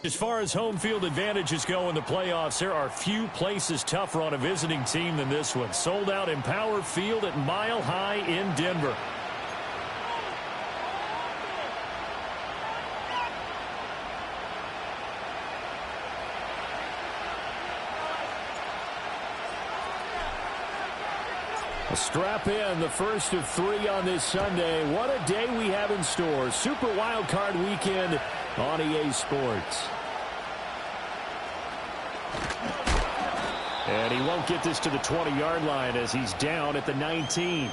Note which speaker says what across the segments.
Speaker 1: As far as home field advantages go in the playoffs, there are few places tougher on a visiting team than this one. Sold out in Power Field at Mile High in Denver. A strap in, the first of 3 on this Sunday. What a day we have in store. Super Wildcard weekend on EA Sports. And he won't get this to the 20-yard line as he's down at the 19.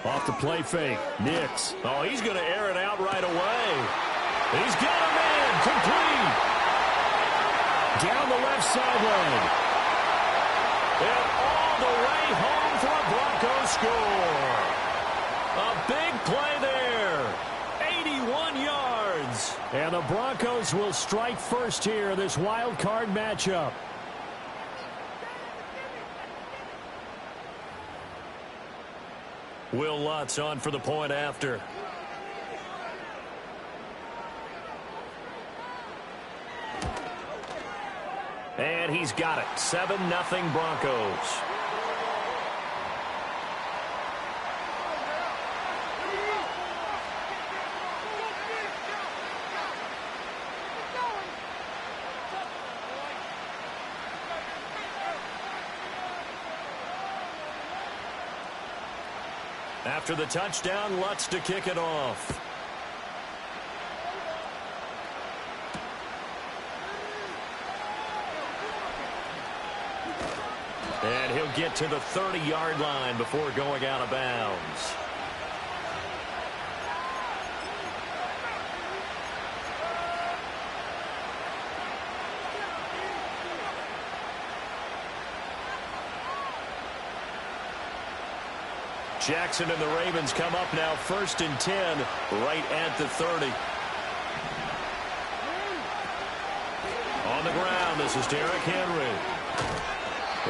Speaker 1: Off the play fake. Nix. Oh, he's going to air it out right away. He's got a man. Complete. Down the left sideline. And all the way home for a Broncos score. A big play there. 81 yards. And the Broncos will strike first here in this wild card matchup. Will Lutz on for the point after. And he's got it. 7-0 Broncos. After the touchdown, Lutz to kick it off. And he'll get to the 30-yard line before going out of bounds. Jackson and the Ravens come up now 1st and 10 right at the 30. On the ground, this is Derrick Henry.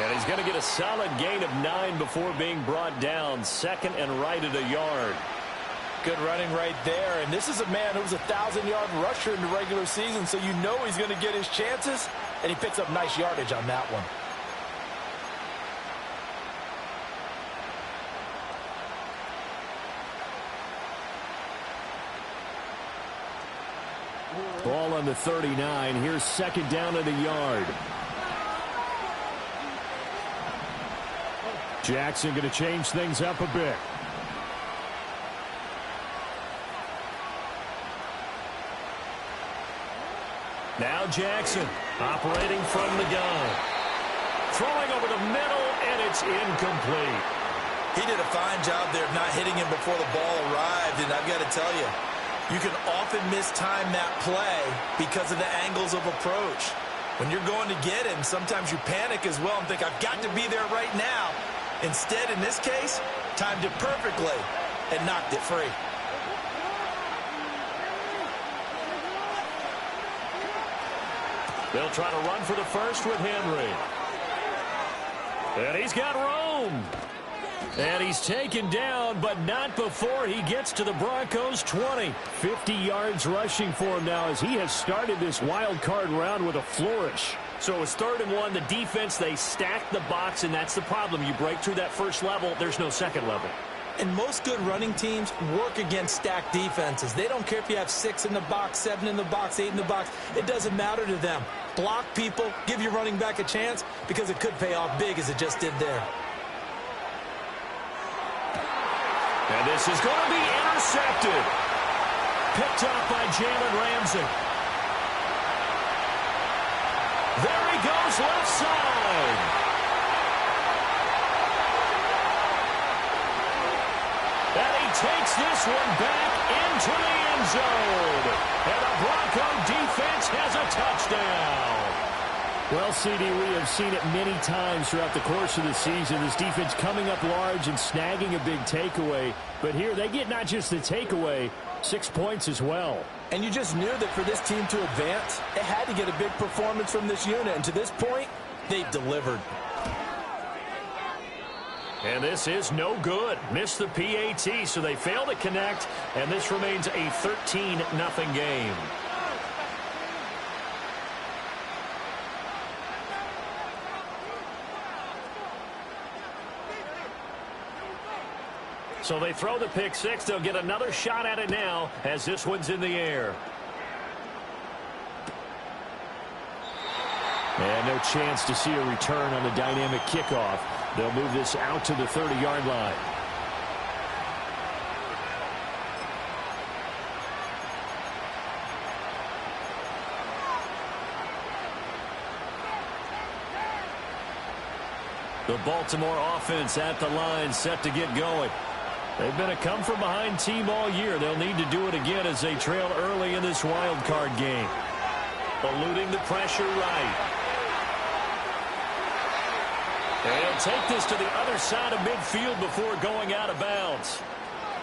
Speaker 1: And he's going to get a solid gain of 9 before being brought down. 2nd and right at a yard.
Speaker 2: Good running right there. And this is a man who was a 1,000-yard rusher in the regular season, so you know he's going to get his chances. And he picks up nice yardage on that one.
Speaker 1: Ball on the 39. Here's 2nd down at a yard. Jackson going to change things up a bit. Now Jackson operating from the gun. Throwing over the middle, and it's incomplete.
Speaker 2: He did a fine job there of not hitting him before the ball arrived, and I've got to tell you, you can often mistime that play because of the angles of approach. When you're going to get him, sometimes you panic as well and think, I've got to be there right now. Instead, in this case, timed it perfectly and knocked it free.
Speaker 1: They'll try to run for the first with Henry. And he's got room. And he's taken down, but not before he gets to the Broncos' 20. 50 yards rushing for him now as he has started this wild card round with a flourish.
Speaker 3: So it's 3rd and 1. The defense, they stack the box, and that's the problem. You break through that first level, there's no second level.
Speaker 2: And most good running teams work against stacked defenses. They don't care if you have 6 in the box, 7 in the box, 8 in the box. It doesn't matter to them. Block people, give your running back a chance, because it could pay off big as it just did there.
Speaker 1: And this is going to be intercepted. Picked up by Jalen Ramsey. There he goes, left side. And he takes this one back into the end zone. And the Bronco defense has a touchdown.
Speaker 3: Well, CD, we have seen it many times throughout the course of the season. This defense coming up large and snagging a big takeaway. But here they get not just the takeaway, 6 points as well.
Speaker 2: And you just knew that for this team to advance, it had to get a big performance from this unit. And to this point, they've delivered.
Speaker 1: And this is no good. Missed the PAT, so they fail to connect. And this remains a 13-0 game. So they throw the pick six. They'll get another shot at it now as this one's in the air.
Speaker 3: And no chance to see a return on the dynamic kickoff. They'll move this out to the 30-yard line.
Speaker 1: The Baltimore offense at the line, set to get going. They've been a come-from-behind team all year. They'll need to do it again as they trail early in this wild card game. Eluding the pressure right. They'll take this to the other side of midfield before going out of bounds.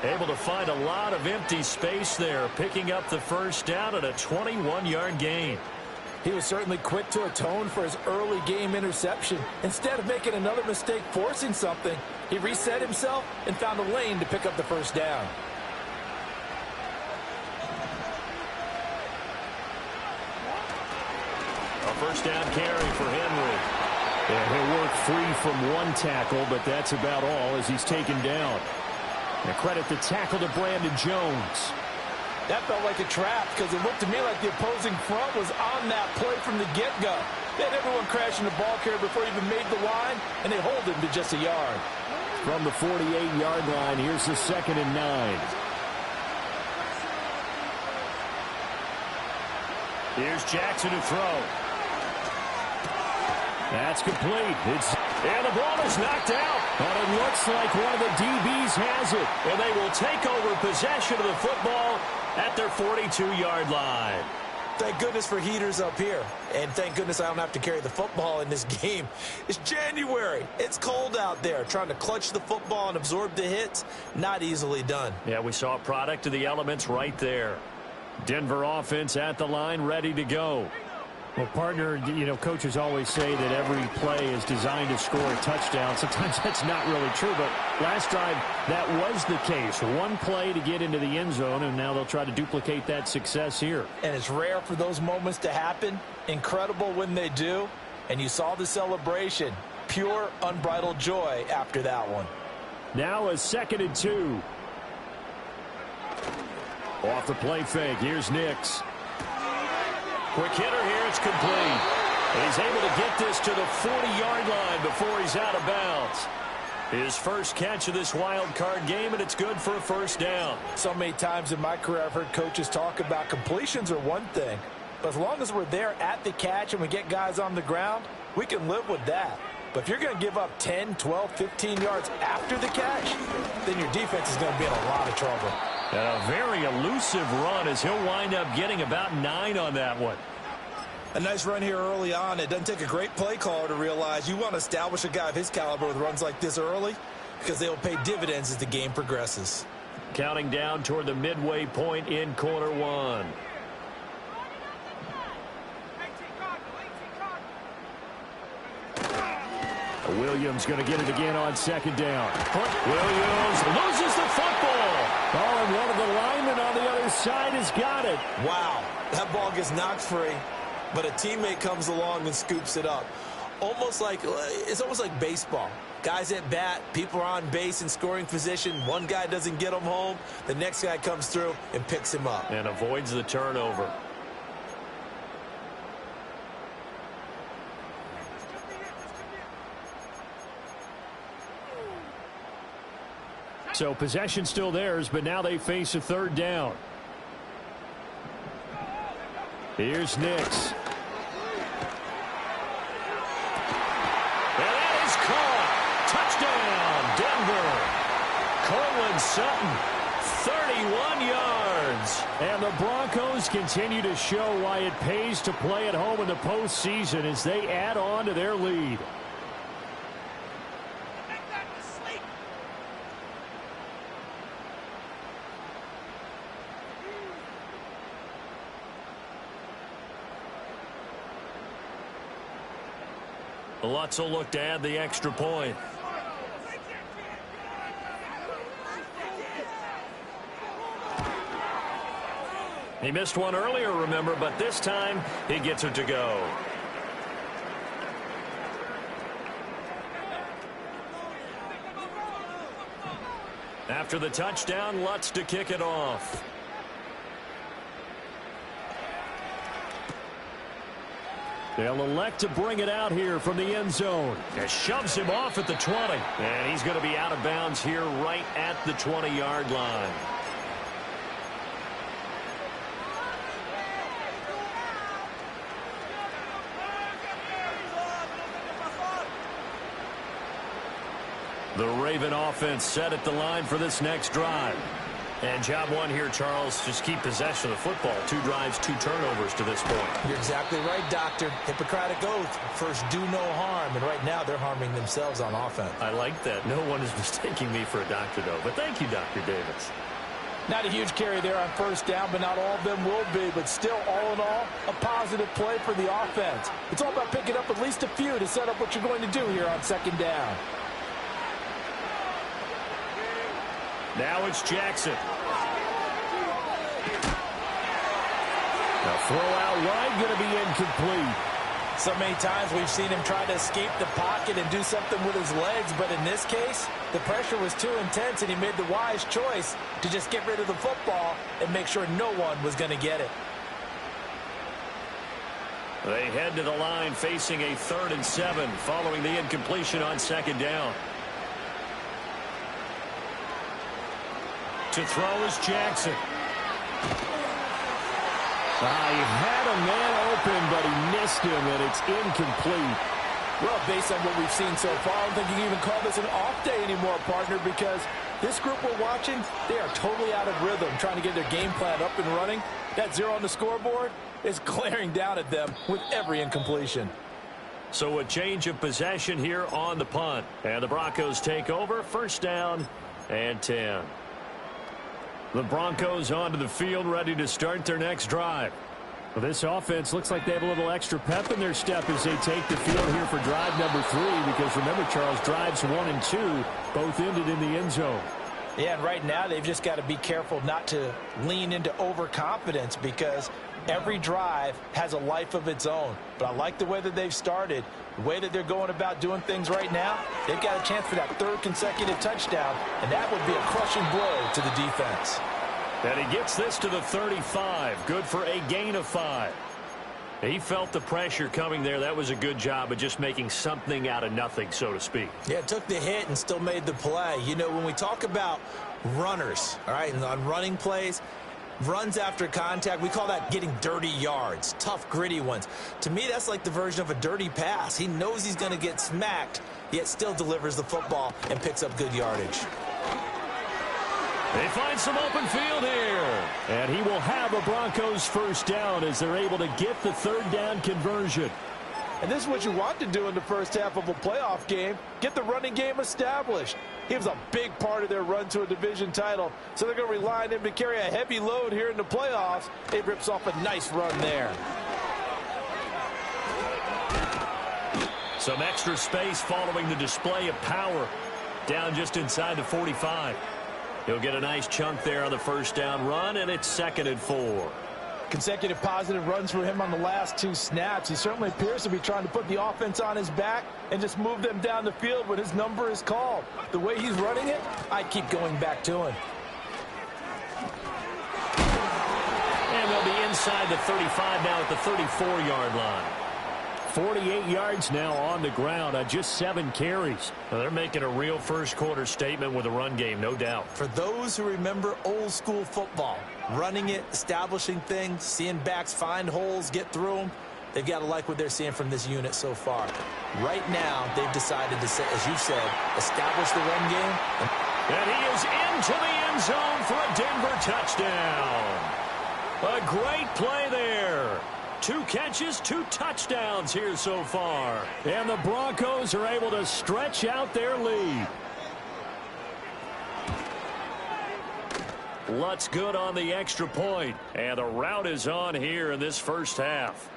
Speaker 1: Able to find a lot of empty space there, picking up the first down at a 21-yard gain.
Speaker 2: He was certainly quick to atone for his early game interception. Instead of making another mistake forcing something, he reset himself and found a lane to pick up the first down.
Speaker 1: A first down carry for Henry.
Speaker 3: Yeah, he'll work free from one tackle, but that's about all as he's taken down. And credit the tackle to Brandon Jones.
Speaker 2: That felt like a trap because it looked to me like the opposing front was on that play from the get-go. They had everyone crashing the ball carrier before he even made the line, and they hold him to just a yard.
Speaker 3: From the 48-yard line, here's the 2nd and 9.
Speaker 1: Here's Jackson to throw.
Speaker 3: That's complete.
Speaker 1: And the ball is knocked out.
Speaker 3: But it looks like one of the DBs has it.
Speaker 1: And they will take over possession of the football at their 42-yard line.
Speaker 2: Thank goodness for heaters up here. And thank goodness I don't have to carry the football in this game. It's January. It's cold out there. Trying to clutch the football and absorb the hits, not easily done.
Speaker 1: Yeah, we saw a product of the elements right there. Denver offense at the line, ready to go.
Speaker 3: Well, partner, you know, coaches always say that every play is designed to score a touchdown. Sometimes that's not really true, but last drive, that was the case. One play to get into the end zone, and now they'll try to duplicate that success here.
Speaker 2: And it's rare for those moments to happen. Incredible when they do. And you saw the celebration. Pure, unbridled joy after that one.
Speaker 3: Now a 2nd and 2. Off the play fake, here's Nix.
Speaker 1: Quick hitter here, it's complete. He's able to get this to the 40-yard line before he's out of bounds. His first catch of this wild card game, and it's good for a first down.
Speaker 2: So many times in my career I've heard coaches talk about completions are one thing, but as long as we're there at the catch and we get guys on the ground, we can live with that. But if you're going to give up 10, 12, 15 yards after the catch, then your defense is going to be in a lot of trouble.
Speaker 1: And a very elusive run as he'll wind up getting about 9 on that one.
Speaker 2: A nice run here early on. It doesn't take a great play caller to realize you want to establish a guy of his caliber with runs like this early because they will pay dividends as the game progresses.
Speaker 1: Counting down toward the midway point in quarter one.
Speaker 3: Williams going to get it again on second down. Williams loses the football. Oh, and one of the linemen on the other side has got it.
Speaker 2: Wow, that ball gets knocked free, but a teammate comes along and scoops it up. It's almost like baseball. Guys at bat, people are on base in scoring position. One guy doesn't get him home. The next guy comes through and picks him up.
Speaker 1: And avoids the turnover.
Speaker 3: So possession still theirs, but now they face a third down. Here's Nix.
Speaker 1: And that is caught. Touchdown, Denver. Cortland Sutton, 31 yards.
Speaker 3: And the Broncos continue to show why it pays to play at home in the postseason as they add on to their lead.
Speaker 1: Lutz will look to add the extra point. He missed one earlier, remember, but this time he gets it to go. After the touchdown, Lutz to kick it off.
Speaker 3: They'll elect to bring it out here from the end zone.
Speaker 1: It shoves him off at the 20. And he's going to be out of bounds here right at the 20-yard line. The Raven offense set at the line for this next drive. And job one here, Charles, just keep possession of the football. 2 drives, 2 turnovers to this point.
Speaker 2: You're exactly right, Doctor. Hippocratic oath. First, do no harm. And right now, they're harming themselves on offense.
Speaker 1: I like that. No one is mistaking me for a doctor, though. But thank you, Dr. Davis.
Speaker 4: Not a huge carry there on first down, but not all of them will be. But still, all in all, a positive play for the offense. It's all about picking up at least a few to set up what you're going to do here on second down.
Speaker 1: Now it's Jackson.
Speaker 3: The throw out wide going to be incomplete.
Speaker 2: So many times we've seen him try to escape the pocket and do something with his legs, but in this case, the pressure was too intense and he made the wise choice to just get rid of the football and make sure no one was going to get it.
Speaker 1: They head to the line facing a 3rd and 7 following the incompletion on second down. To throw is Jackson.
Speaker 3: He had a man open, but he missed him, and it's incomplete.
Speaker 4: Well, based on what we've seen so far, I don't think you can even call this an off day anymore, partner, because this group we're watching, they are totally out of rhythm, trying to get their game plan up and running. That 0 on the scoreboard is glaring down at them with every incompletion.
Speaker 1: So a change of possession here on the punt. And the Broncos take over, 1st down and 10. The Broncos onto the field, ready to start their next drive.
Speaker 3: Well, this offense looks like they have a little extra pep in their step as they take the field here for drive number 3. Because remember, Charles, drives 1 and 2 both ended in the end zone.
Speaker 2: Yeah, and right now they've just got to be careful not to lean into overconfidence because every drive has a life of its own. But I like the way that they've started, the way that they're going about doing things right now. They've got a chance for that 3rd consecutive touchdown, and that would be a crushing blow to the defense.
Speaker 1: And he gets this to the 35. Good for a gain of 5. He felt the pressure coming there. That was a good job of just making something out of nothing, so to speak.
Speaker 2: Yeah, took the hit and still made the play. You know, when we talk about runners, all right, and on running plays, runs after contact, we call that getting dirty yards, tough, gritty ones. To me, that's like the version of a dirty pass. He knows he's going to get smacked, yet still delivers the football and picks up good yardage.
Speaker 1: They find some open field here.
Speaker 3: And he will have a Broncos 1st down as they're able to get the 3rd down conversion.
Speaker 4: And this is what you want to do in the first half of a playoff game. Get the running game established. He was a big part of their run to a division title. So they're going to rely on him to carry a heavy load here in the playoffs. It rips off a nice run there.
Speaker 1: Some extra space following the display of power. Down just inside the 45. He'll get a nice chunk there on the first down run, and it's 2nd and 4.
Speaker 4: Consecutive positive runs for him on the last 2 snaps. He certainly appears to be trying to put the offense on his back and just move them down the field when his number is called. The way he's running it, I keep going back to him.
Speaker 1: And they'll be inside the 35 now at the 34-yard line.
Speaker 3: 48 yards now on the ground on just 7 carries.
Speaker 1: Well, they're making a real first-quarter statement with a run game, no doubt.
Speaker 2: For those who remember old-school football, running it, establishing things, seeing backs find holes, get through them, they've got to like what they're seeing from this unit so far. Right now, they've decided to, as you said, establish the run game.
Speaker 1: And he is into the end zone for a Denver touchdown. A great play there. 2 catches, 2 touchdowns here so far.
Speaker 3: And the Broncos are able to stretch out their lead.
Speaker 1: Lutz good on the extra point. And the route is on here in this first half.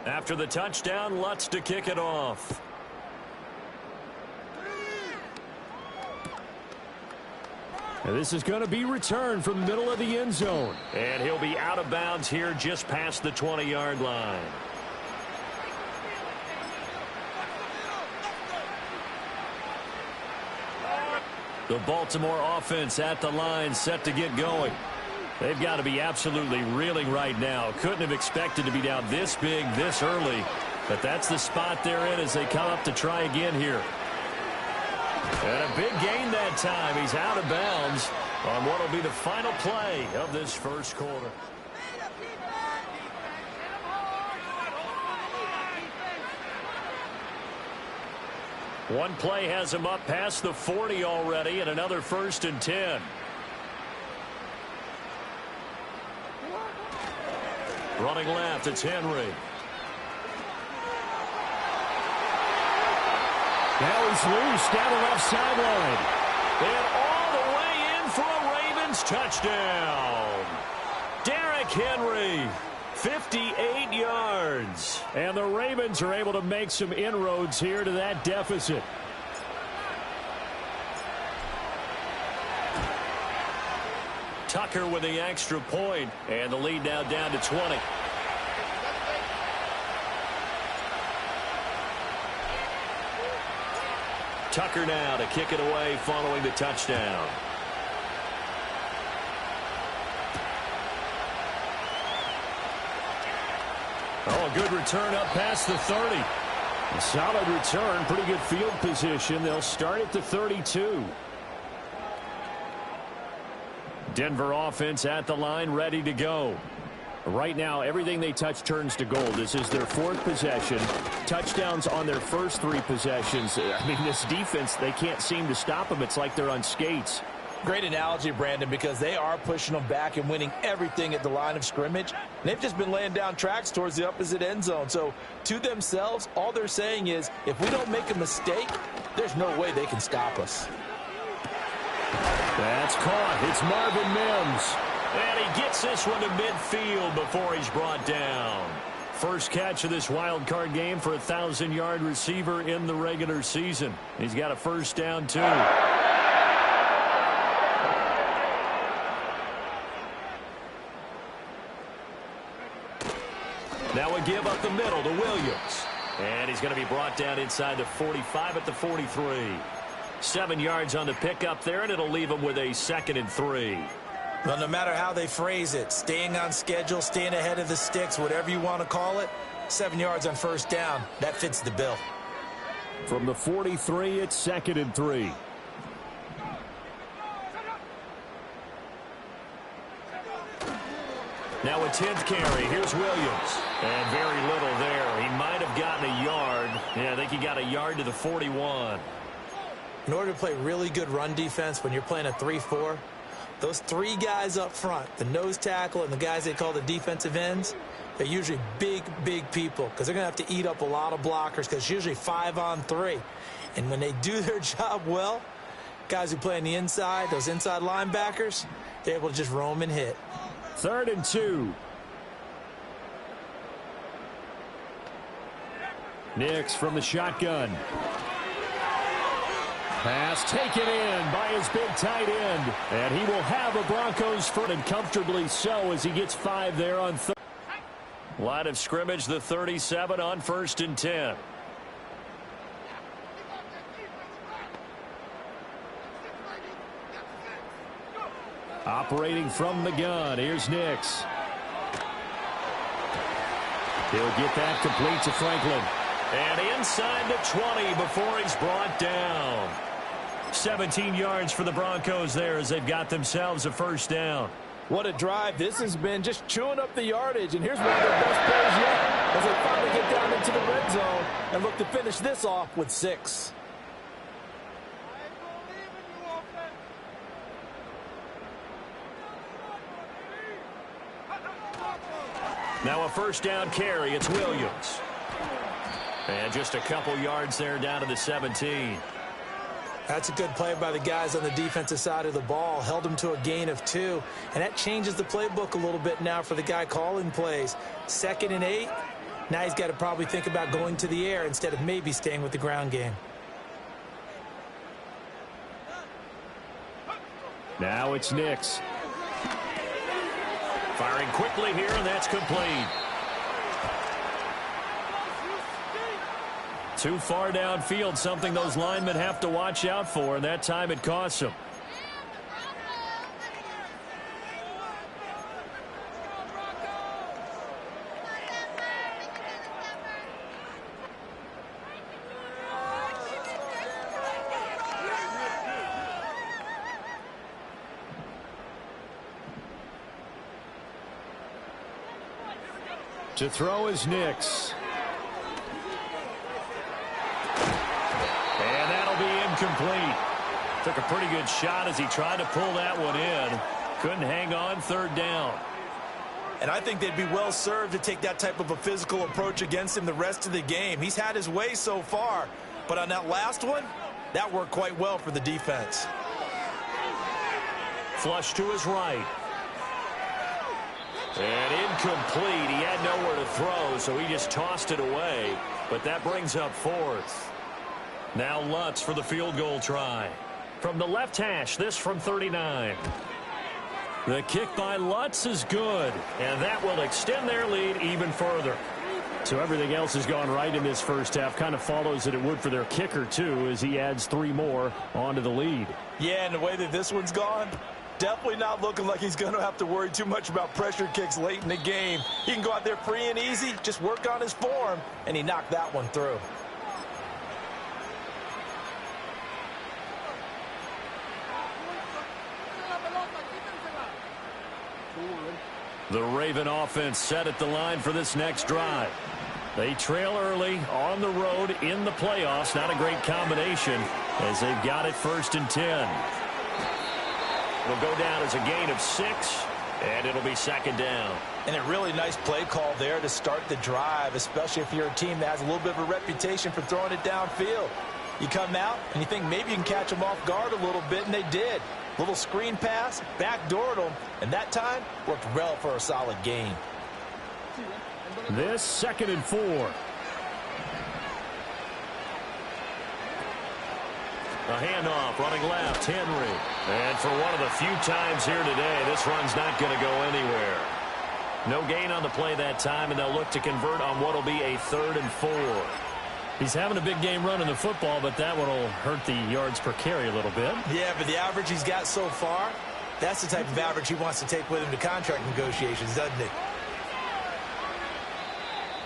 Speaker 1: After the touchdown, Lutz to kick it off.
Speaker 3: And this is going to be returned from the middle of the end zone.
Speaker 1: And he'll be out of bounds here just past the 20-yard line. The Baltimore offense at the line, set to get going. They've got to be absolutely reeling right now. Couldn't have expected to be down this big, this early. But that's the spot they're in as they come up to try again here. And a big gain that time. He's out of bounds on what will be the final play of this first quarter. One play has him up past the 40 already, and another 1st and 10. Running left, it's Henry.
Speaker 3: Now he's loose down the left sideline.
Speaker 1: And all the way in for a Ravens touchdown. Derrick Henry, 58 yards.
Speaker 3: And the Ravens are able to make some inroads here to that deficit.
Speaker 1: Tucker with the extra point, and the lead now down to 20. Tucker now to kick it away following the touchdown.
Speaker 3: Oh, a good return up past the 30. A solid return, pretty good field position. They'll start at the 32. Denver offense at the line, ready to go. Right now, everything they touch turns to gold. This is their 4th possession. Touchdowns on their first 3 possessions. I mean, this defense, they can't seem to stop them. It's like they're on skates.
Speaker 4: Great analogy, Brandon, because they are pushing them back and winning everything at the line of scrimmage. And they've just been laying down tracks towards the opposite end zone. So, to themselves, all they're saying is, if we don't make a mistake, there's no way they can stop us.
Speaker 3: That's caught. It's Marvin Mims.
Speaker 1: And he gets this one to midfield before he's brought down. First catch of this wild card game for a 1,000-yard receiver in the regular season. He's got a first down, too. Now a give up the middle to Williams. And he's going to be brought down inside the 45 at the 43. 7 yards on the pickup there, and it'll leave him with a 2nd and 3.
Speaker 2: Well, no matter how they phrase it, staying on schedule, staying ahead of the sticks, whatever you want to call it, 7 yards on first down, that fits the bill.
Speaker 3: From the 43, it's 2nd and 3.
Speaker 1: Now a 10th carry. Here's Williams. And very little there. He might have gotten a yard. Yeah, I think he got a yard to the 41.
Speaker 2: In order to play really good run defense when you're playing a 3-4, those 3 guys up front, the nose tackle and the guys they call the defensive ends, they're usually big, big people because they're going to have to eat up a lot of blockers because it's usually 5 on 3. And when they do their job well, guys who play on the inside, those inside linebackers, they're able to just roam and hit.
Speaker 3: 3rd and 2. Nix from the shotgun. Pass taken in by his big tight end. And he will have a Broncos first, and comfortably so, as he gets 5 there on third. Line of scrimmage, the 37 on 1st and 10. Operating from the gun, here's Nix. He'll get that complete to Franklin. And inside the 20 before he's brought down. 17 yards for the Broncos there as they've got themselves a first down.
Speaker 4: What a drive. This has been just chewing up the yardage. And here's one of their best plays yet as they finally get down into the red zone and look to finish this off with 6.
Speaker 3: Now a first down carry. It's Williams. And just a couple yards there down to the 17.
Speaker 2: That's a good play by the guys on the defensive side of the ball. Held them to a gain of 2. And that changes the playbook a little bit now for the guy calling plays. 2nd and 8. Now he's got to probably think about going to the air instead of maybe staying with the ground game.
Speaker 3: Now it's Nix. Firing quickly here, and that's complete. Too far downfield, something those linemen have to watch out for, and that time it costs them. To throw is Nix. And that'll be incomplete. Took a pretty good shot as he tried to pull that one in. Couldn't hang on, 3rd down.
Speaker 2: And I think they'd be well served to take that type of a physical approach against him the rest of the game. He's had his way so far, but on that last one, that worked quite well for the defense.
Speaker 3: Flush to his right. And incomplete. He had nowhere to throw, so he just tossed it away. But that brings up 4th. Now Lutz for the field goal try. From the left hash, this from 39. The kick by Lutz is good, and that will extend their lead even further. So everything else has gone right in this first half. Kind of follows that it would for their kicker, too, as he adds 3 more onto the lead.
Speaker 2: Yeah, and the way that this one's gone, definitely not looking like he's going to have to worry too much about pressure kicks late in the game. He can go out there free and easy, just work on his form, and he knocked that one through.
Speaker 3: The Raven offense set at the line for this next drive. They trail early on the road in the playoffs. Not a great combination as they've got it 1st and 10. It'll go down as a gain of 6, and it'll be 2nd down.
Speaker 2: And a really nice play call there to start the drive, especially if you're a team that has a little bit of a reputation for throwing it downfield. You come out and you think maybe you can catch them off guard a little bit, and they did. Little screen pass, backdoored them, and that time worked well for a solid gain.
Speaker 3: This 2nd and 4. A handoff running left, Henry. And for one of the few times here today, this run's not going to go anywhere. No gain on the play that time, and they'll look to convert on what will be a 3rd and 4. He's having a big game running the football, but that one will hurt the yards per carry a little bit.
Speaker 2: Yeah, but the average he's got so far, that's the type of average he wants to take with him to contract negotiations, doesn't it?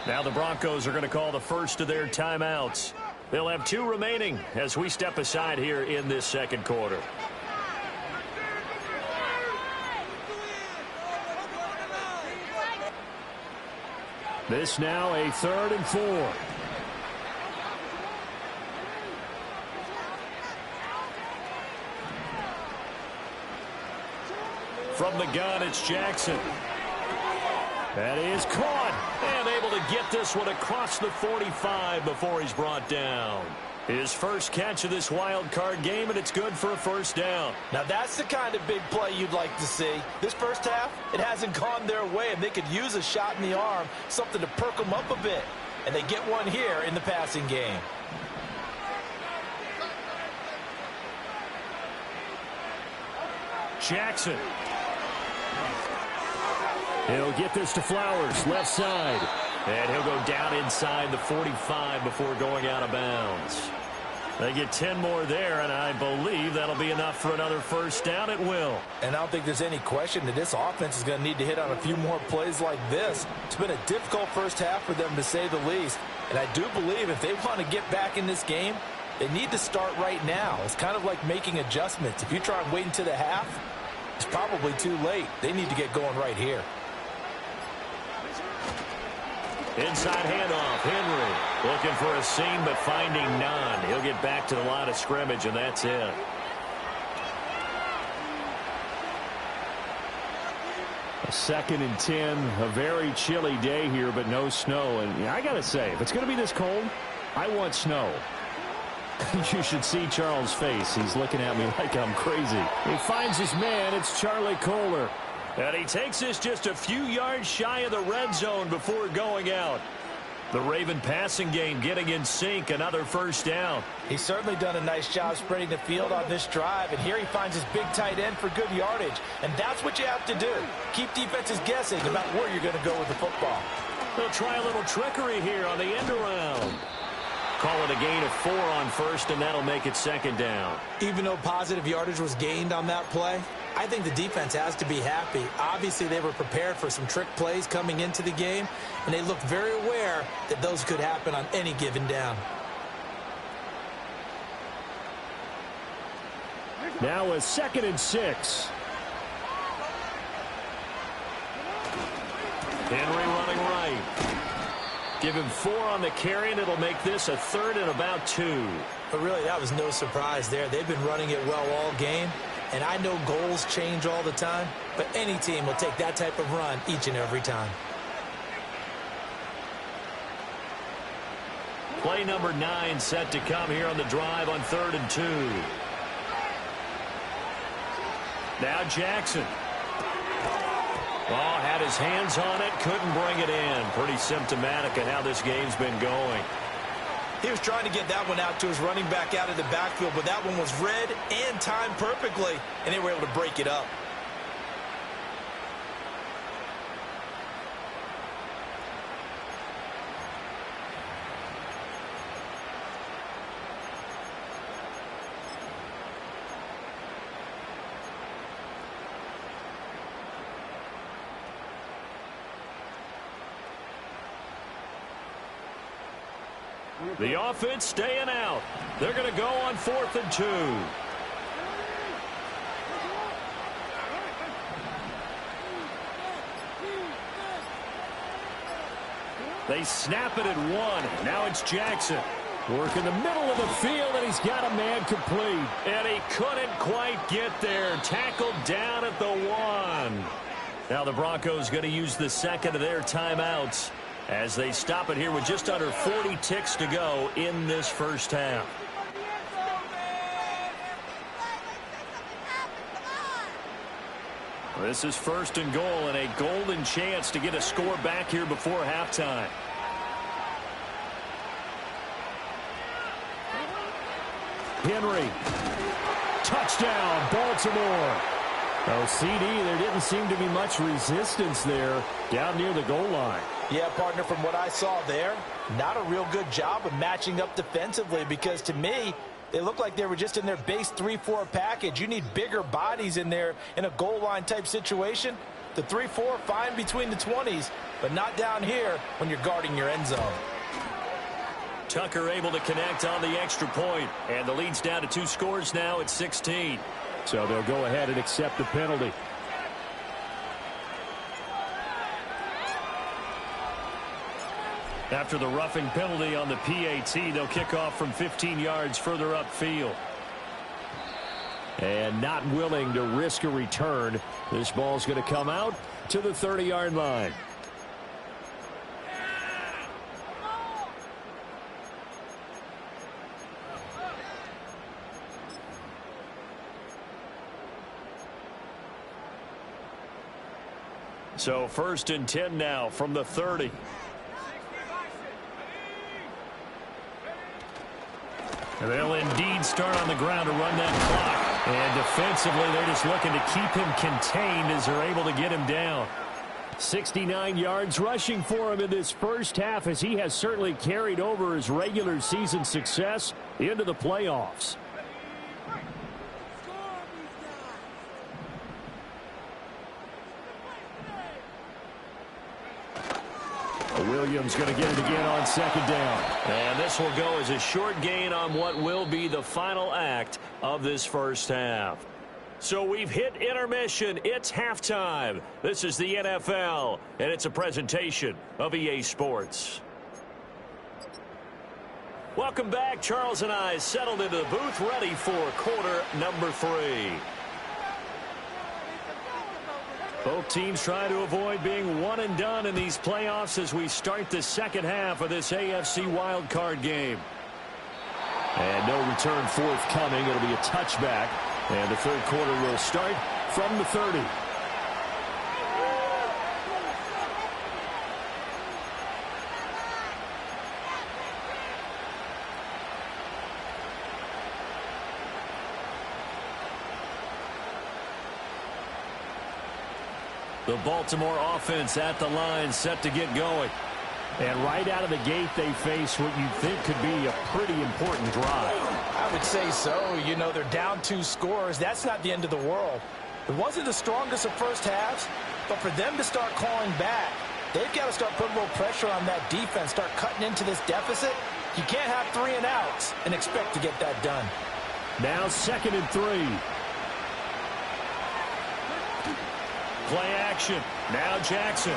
Speaker 3: Now the Broncos are going to call the first of their timeouts. They'll have 2 remaining as we step aside here in this 2nd quarter. This now a 3rd and 4. From the gun, it's Jackson. That is caught and able to get this one across the 45 before he's brought down.
Speaker 1: His first catch of this wild card game, and it's good for a first down.
Speaker 4: Now that's the kind of big play you'd like to see. This first half, it hasn't gone their way, and they could use a shot in the arm, something to perk them up a bit. And they get one here in the passing game.
Speaker 3: Jackson. He'll get this to Flowers, left side.
Speaker 1: And he'll go down inside the 45 before going out of bounds. They get 10 more there, and I believe that'll be enough for another first down. It will.
Speaker 4: And I don't think there's any question that this offense is going to need to hit on a few more plays like this. It's been a difficult first half for them, to say the least. And I do believe if they want to get back in this game, they need to start right now. It's kind of like making adjustments. If you try and wait until the half, it's probably too late. They need to get going right here.
Speaker 1: Inside handoff, Henry looking for a seam but finding none. He'll get back to the line of scrimmage, and that's it.
Speaker 3: A 2nd and 10, a very chilly day here, but no snow. And I got to say, if it's going to be this cold, I want snow. You should see Charles' face. He's looking at me like I'm crazy. He finds his man. It's Charlie Kohler.
Speaker 1: And he takes this just a few yards shy of the red zone before going out. The Raven passing game getting in sync, another first down.
Speaker 4: He's certainly done a nice job spreading the field on this drive, and here he finds his big tight end for good yardage. And that's what you have to do. Keep defenses guessing about where you're going to go with the football.
Speaker 1: They'll try a little trickery here on the end around. Call it a gain of 4 on first, and that'll make it 2nd down.
Speaker 2: Even though positive yardage was gained on that play, I think the defense has to be happy. Obviously, they were prepared for some trick plays coming into the game, and they looked very aware that those could happen on any given down.
Speaker 3: Now a 2nd and 6.
Speaker 1: Henry running right. Give him 4 on the carry, and it'll make this a 3rd and about 2.
Speaker 2: But really, that was no surprise there. They've been running it well all game. And I know goals change all the time, but any team will take that type of run each and every time.
Speaker 1: Play number 9 set to come here on the drive on 3rd and 2. Now Jackson. Oh, had his hands on it, couldn't bring it in. Pretty symptomatic of how this game's been going.
Speaker 2: He was trying to get that one out to his running back out of the backfield, but that one was read and timed perfectly, and they were able to break it up.
Speaker 1: The offense staying out. They're going to go on 4th and 2. They snap it at 1. Now it's Jackson.
Speaker 3: Work in the middle of the field, and he's got a man complete.
Speaker 1: And he couldn't quite get there. Tackled down at the 1. Now the Broncos going to use the 2nd of their timeouts as they stop it here with just under 40 ticks to go in this first half. This is 1st and goal, and a golden chance to get a score back here before halftime.
Speaker 3: Henry. Touchdown, Baltimore. Oh, CD, there didn't seem to be much resistance there down near the goal line.
Speaker 4: Yeah, partner, from what I saw there, not a real good job of matching up defensively, because to me, they look like they were just in their base 3-4 package. You need bigger bodies in there in a goal line type situation. The 3-4, fine between the 20s, but not down here when you're guarding your end zone.
Speaker 1: Tucker able to connect on the extra point, and the lead's down to 2 scores now at 16.
Speaker 3: So they'll go ahead and accept the penalty.
Speaker 1: After the roughing penalty on the PAT, they'll kick off from 15 yards further upfield.
Speaker 3: And not willing to risk a return. This ball's going to come out to the 30-yard line. So 1st and 10 now from the 30. And they'll indeed start on the ground to run that clock. And defensively, they're just looking to keep him contained as they're able to get him down. 69 yards rushing for him in this first half, as he has certainly carried over his regular season success into the playoffs. Williams going to get it again on 2nd down. And this will go as a short gain on what will be the final act of this first half. So we've hit intermission. It's halftime. This is the NFL, and it's a presentation of EA Sports. Welcome back. Charles and I settled into the booth, ready for quarter number 3. Both teams try to avoid being one and done in these playoffs as we start the second half of this AFC Wildcard game. And no return forthcoming. It'll be a touchback. And the third quarter will start from the 30. The Baltimore offense at the line, set to get going. And right out of the gate, they face what you think could be a pretty important drive.
Speaker 4: I would say so. You know, they're down 2 scores. That's not the end of the world. It wasn't the strongest of first halves, but for them to start clawing back, they've got to start putting a little pressure on that defense, start cutting into this deficit. You can't have 3 and outs and expect to get that done.
Speaker 3: Now 2nd and 3. Play action. Now Jackson.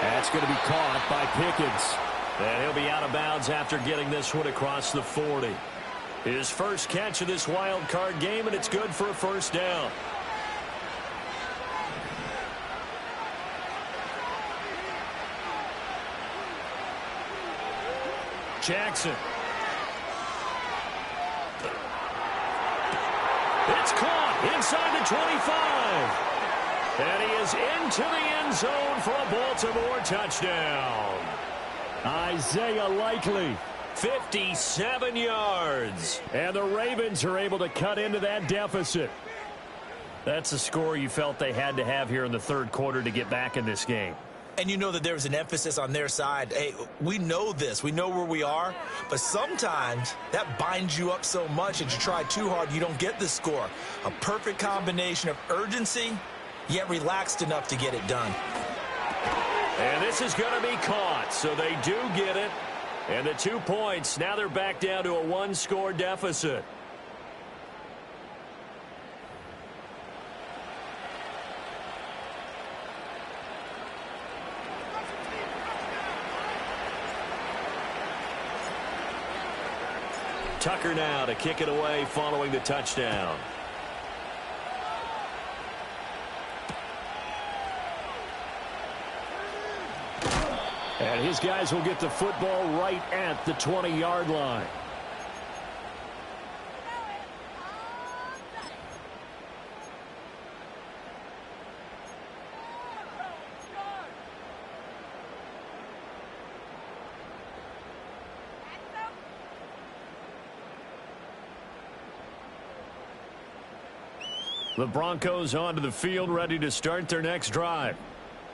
Speaker 3: That's going to be caught by Pickens. And he'll be out of bounds after getting this one across the 40. His first catch of this wild card game, and it's good for a first down. Jackson. It's caught inside the 25. And he is into the end zone for a Baltimore touchdown. Isaiah Likely, 57 yards. And the Ravens are able to cut into that deficit. That's a score you felt they had to have here in the third quarter to get back in this game.
Speaker 2: And you know that there was an emphasis on their side. Hey, we know this. We know where we are. But sometimes that binds you up so much that you try too hard, you don't get the score. A perfect combination of urgency, yet relaxed enough to get it done.
Speaker 3: And this is going to be caught, so they do get it. And the 2 points, now they're back down to a 1-score deficit. Tucker now to kick it away following the touchdown. And his guys will get the football right at the 20-yard line. The Broncos onto the field, ready to start their next drive.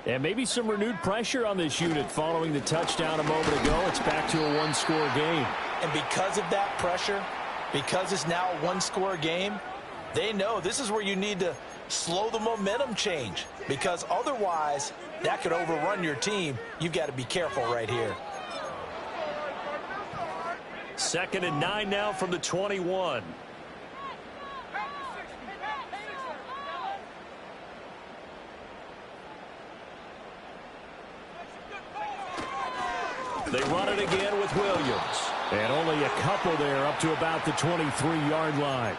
Speaker 3: And maybe some renewed pressure on this unit following the touchdown a moment ago. It's back to a 1-score game.
Speaker 4: And because of that pressure, because it's now a 1-score game, they know this is where you need to slow the momentum change. Because otherwise, that could overrun your team. You've got to be careful right here.
Speaker 3: 2nd and 9 now from the 21. They run it again with Williams. And only a couple there up to about the 23-yard line.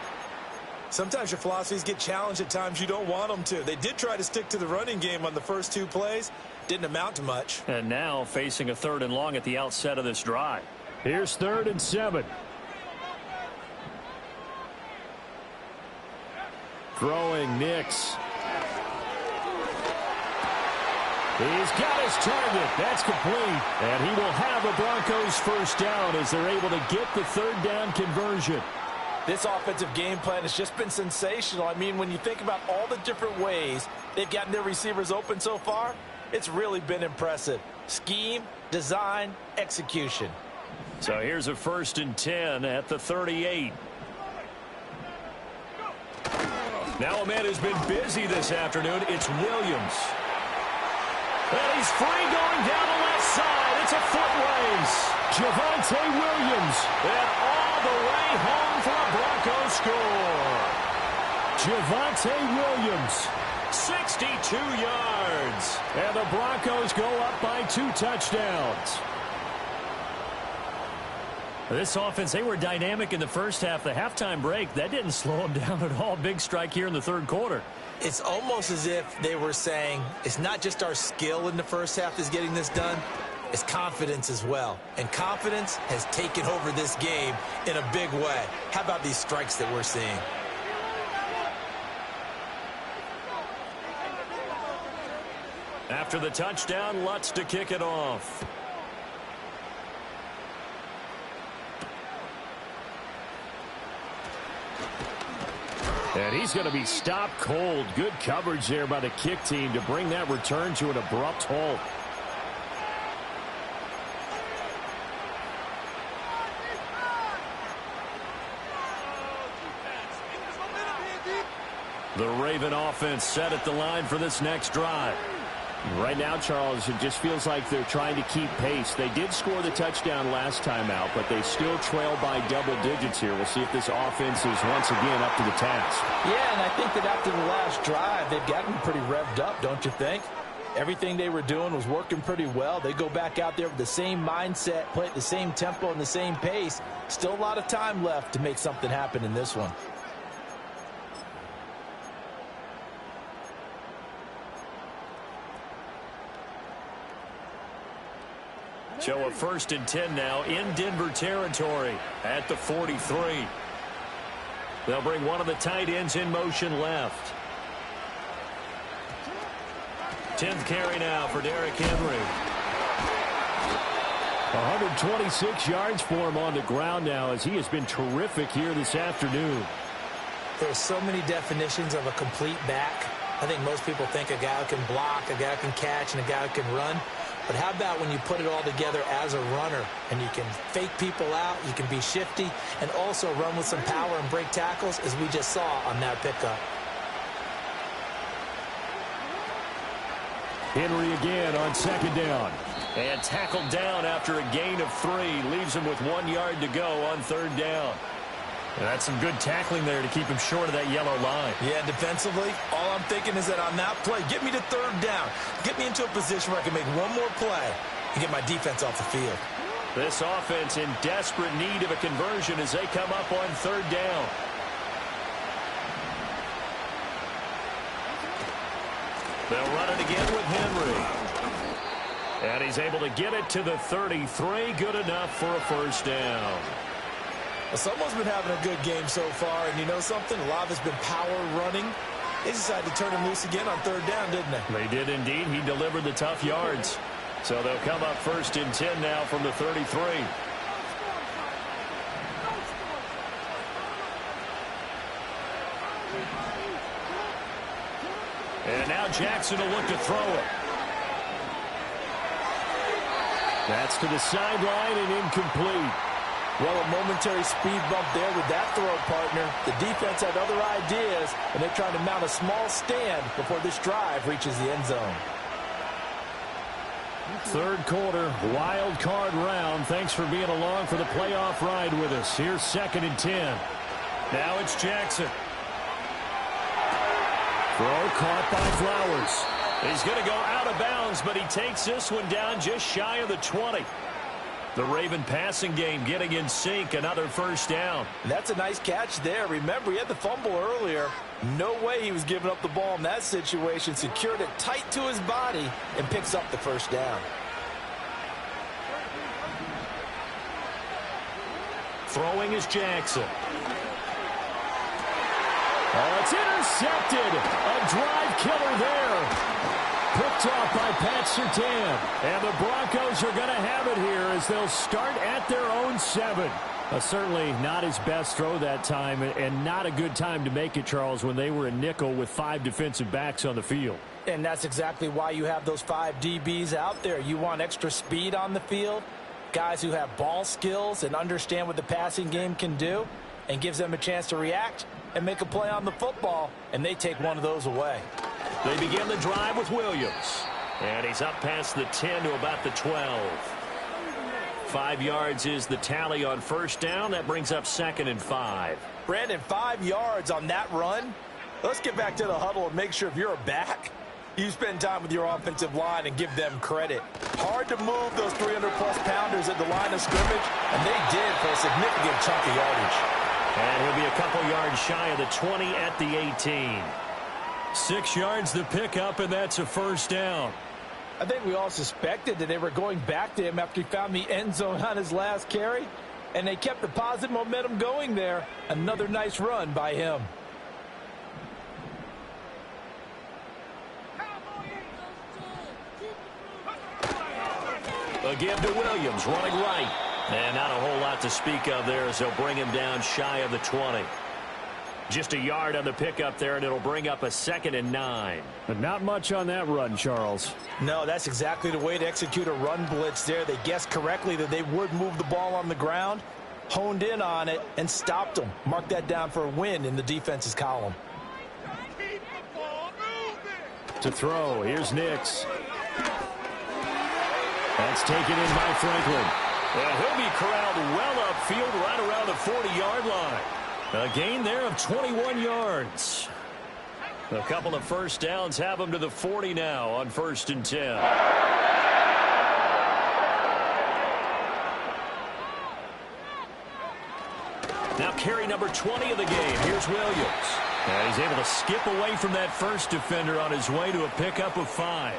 Speaker 2: Sometimes your philosophies get challenged at times you don't want them to. They did try to stick to the running game on the first 2 plays. Didn't amount to much.
Speaker 3: And now facing a 3rd and long at the outset of this drive. Here's 3rd and 7. Throwing Nix. He's got his target. That's complete. And he will have a Broncos first down as they're able to get the third down conversion.
Speaker 4: This offensive game plan has just been sensational. I mean, when you think about all the different ways they've gotten their receivers open so far, it's really been impressive. Scheme, design, execution.
Speaker 3: So here's a 1st and 10 at the 38. Now a man who's been busy this afternoon, it's Williams. And he's free going down the left side. It's a foot race. Javonte Williams. And all the way home for a Broncos score. Javonte Williams. 62 yards. And the Broncos go up by 2 touchdowns. This offense, they were dynamic in the first half. The halftime break, that didn't slow them down at all. Big strike here in the third quarter.
Speaker 2: It's almost as if they were saying, it's not just our skill in the first half that's getting this done, it's confidence as well. And confidence has taken over this game in a big way. How about these strikes that we're seeing?
Speaker 3: After the touchdown, Lutz to kick it off. And he's going to be stopped cold. Good coverage there by the kick team to bring that return to an abrupt halt. The Raven offense set at the line for this next drive. Right now, Charles, it just feels like they're trying to keep pace. They did score the touchdown last time out, but they still trail by double digits here. We'll see if this offense is once again up to the task.
Speaker 4: Yeah, and I think that after the last drive, they've gotten pretty revved up, don't you think? Everything they were doing was working pretty well. They go back out there with the same mindset, play at the same tempo and the same pace. Still a lot of time left to make something happen in this one.
Speaker 3: So a 1st and 10 now in Denver territory at the 43. They'll bring one of the tight ends in motion left. 10th carry now for Derrick Henry. 126 yards for him on the ground now as he has been terrific here this afternoon.
Speaker 2: There's so many definitions of a complete back. I think most people think a guy who can block, a guy who can catch, and a guy who can run. But how about when you put it all together as a runner and you can fake people out, you can be shifty, and also run with some power and break tackles, as we just saw on that pickup.
Speaker 3: Henry again on 2nd down. And tackled down after a gain of 3. Leaves him with 1 yard to go on 3rd down. And that's some good tackling there to keep him short of that yellow line.
Speaker 2: Yeah, defensively, all I'm thinking is that on that play, get me to 3rd down. Get me into a position where I can make one more play and get my defense off the field.
Speaker 3: This offense in desperate need of a conversion as they come up on 3rd down. They'll run it again with Henry. And he's able to get it to the 33. Good enough for a 1st down.
Speaker 2: Well, someone's been having a good game so far, and you know something? A lot of it's been power running. They decided to turn him loose again on 3rd down, didn't they?
Speaker 3: They did indeed. He delivered the tough yards. So they'll come up 1st and 10 now from the 33. And now Jackson will look to throw it. That's to the sideline and incomplete.
Speaker 4: Well, a momentary speed bump there with that throw, partner. The defense had other ideas, and they're trying to mount a small stand before this drive reaches the end zone.
Speaker 3: 3rd quarter, wild card round. Thanks for being along for the playoff ride with us. Here's 2nd and 10. Now it's Jackson. Throw caught by Flowers. He's going to go out of bounds, but he takes this one down just shy of the 20. The Raven passing game getting in sync. Another 1st down.
Speaker 4: That's a nice catch there. Remember, he had the fumble earlier. No way he was giving up the ball in that situation. Secured it tight to his body and picks up the 1st down.
Speaker 3: Throwing is Jackson. Oh, it's intercepted. A drive killer there. Picked Picked off by Pat Surtain. And the Broncos are going to have it here as they'll start at their own 7. Certainly not his best throw that time, and not a good time to make it, Charles, when they were in nickel with 5 defensive backs on the field.
Speaker 4: And that's exactly why you have those 5 DBs out there. You want extra speed on the field, guys who have ball skills and understand what the passing game can do, and gives them a chance to react and make a play on the football, and they take one of those away.
Speaker 1: They begin the drive with Williams. And he's up past the 10 to about the 12. 5 yards is the tally on first down. That brings up 2nd and 5.
Speaker 2: Brandon, 5 yards on that run. Let's get back to the huddle and make sure if you're a back, you spend time with your offensive line and give them credit. Hard to move those 300-plus pounders at the line of scrimmage, and they did for a significant chunk of yardage.
Speaker 1: And he'll be a couple yards shy of the 20 at the 18. 6 yards the pickup, and that's a first down.
Speaker 4: I think we all suspected that they were going back to him after he found the end zone on his last carry, and they kept the positive momentum going there. Another nice run by him.
Speaker 1: Again to Williams, running right. And not a whole lot to speak of there as they'll bring him down shy of the 20. Just a yard on the pickup there, and it'll bring up a 2nd and 9.
Speaker 3: But not much on that run, Charles.
Speaker 4: No, that's exactly the way to execute a run blitz there. They guessed correctly that they would move the ball on the ground, honed in on it, and stopped them. Mark that down for a win in the defense's column.
Speaker 3: To throw, here's Nix. That's taken in by Franklin.
Speaker 1: Well, he'll be corralled well upfield right around the 40-yard line. A gain there of 21 yards. A couple of first downs have him to the 40 now on 1st and 10. Now carry number 20 of the game. Here's Williams. And he's able to skip away from that first defender on his way to a pickup of 5.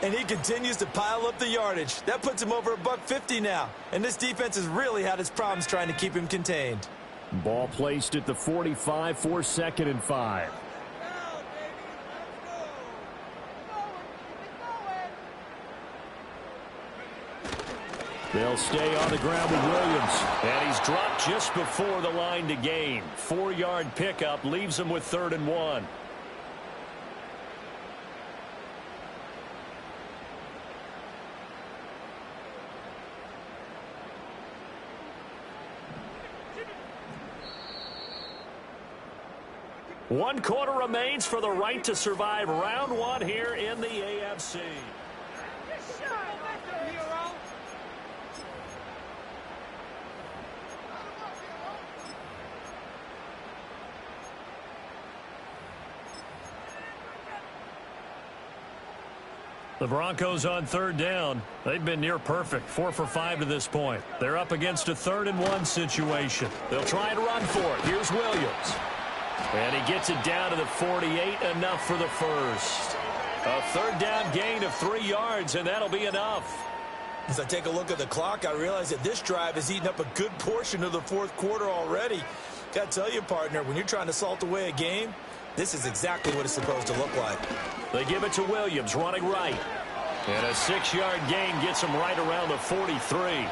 Speaker 2: And he continues to pile up the yardage. That puts him over $150 now. And this defense has really had its problems trying to keep him contained.
Speaker 3: Ball placed at the 45 for 2nd and 5. They'll stay on the ground with Williams.
Speaker 1: And he's dropped just before the line to gain. 4-yard pickup leaves him with 3rd and 1. One quarter remains for the right to survive round 1 here in the AFC. The Broncos on 3rd down. They've been near perfect. 4 for 5 to this point. They're up against a 3rd and 1 situation. They'll try and run for it. Here's Williams. And he gets it down to the 48, enough for the first. A 3rd down gain of 3 yards, and that'll be enough.
Speaker 2: As I take a look at the clock, I realize that this drive has eaten up a good portion of the 4th quarter already. Got to tell you, partner, when you're trying to salt away a game, this is exactly what it's supposed to look like.
Speaker 1: They give it to Williams, running right. And a 6-yard gain gets him right around the 43.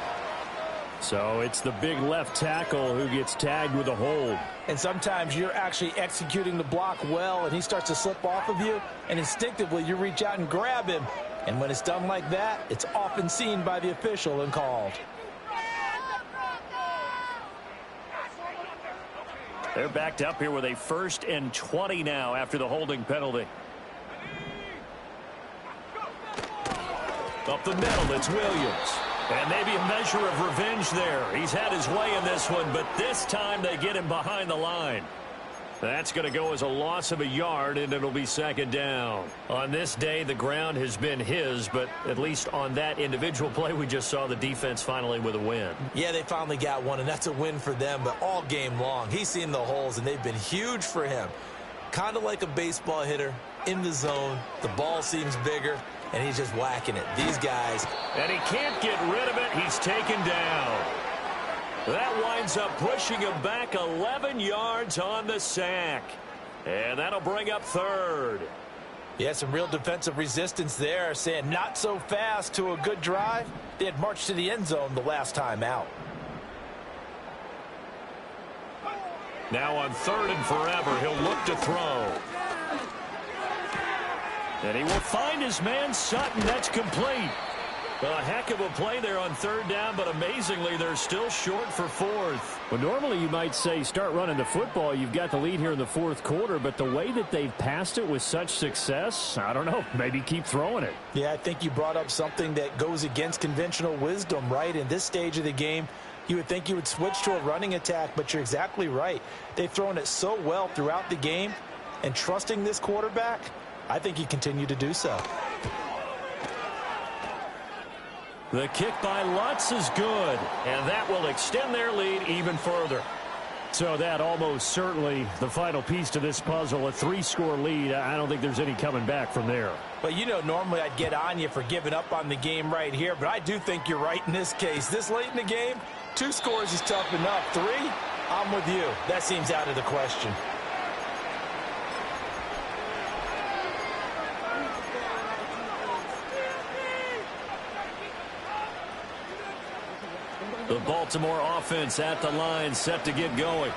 Speaker 3: So it's the big left tackle who gets tagged with a hold.
Speaker 4: And sometimes you're actually executing the block well, and he starts to slip off of you, and instinctively you reach out and grab him. And when it's done like that, it's often seen by the official and called.
Speaker 1: They're backed up here with a 1st and 20 now after the holding penalty. Up the middle, it's Williams. And maybe a measure of revenge there. He's had his way in this one, but this time they get him behind the line. That's going to go as a loss of a yard, and it'll be 2nd down. On this day, the ground has been his, but at least on that individual play, we just saw the defense finally with a win.
Speaker 2: Yeah, they finally got one, and that's a win for them, but all game long, he's seen the holes, and they've been huge for him. Kind of like a baseball hitter in the zone. The ball seems bigger, and he's just whacking it. These guys.
Speaker 1: And he can't get rid of it. He's taken down. That winds up pushing him back 11 yards on the sack. And that'll bring up 3rd.
Speaker 4: Yeah, some real defensive resistance there, saying not so fast to a good drive. They had marched to the end zone the last time out.
Speaker 1: Now on 3rd and forever, he'll look to throw. And he will find his man Sutton. That's complete. A heck of a play there on 3rd down, but amazingly, they're still short for 4th.
Speaker 3: Well, normally you might say start running the football. You've got the lead here in the 4th quarter, but the way that they've passed it with such success, I don't know, maybe keep throwing it.
Speaker 4: Yeah, I think you brought up something that goes against conventional wisdom, right? In this stage of the game, you would think you would switch to a running attack, but you're exactly right. They've thrown it so well throughout the game, and trusting this quarterback, I think you continue to do so.
Speaker 1: The kick by Lutz is good, and that will extend their lead even further.
Speaker 3: So that almost certainly the final piece to this puzzle, a 3-score lead. I don't think there's any coming back from there.
Speaker 4: But, you know, normally I'd get on you for giving up on the game right here, but I do think you're right in this case. This late in the game, 2 scores is tough enough. 3, I'm with you. That seems out of the question.
Speaker 1: The Baltimore offense at the line, set to get going.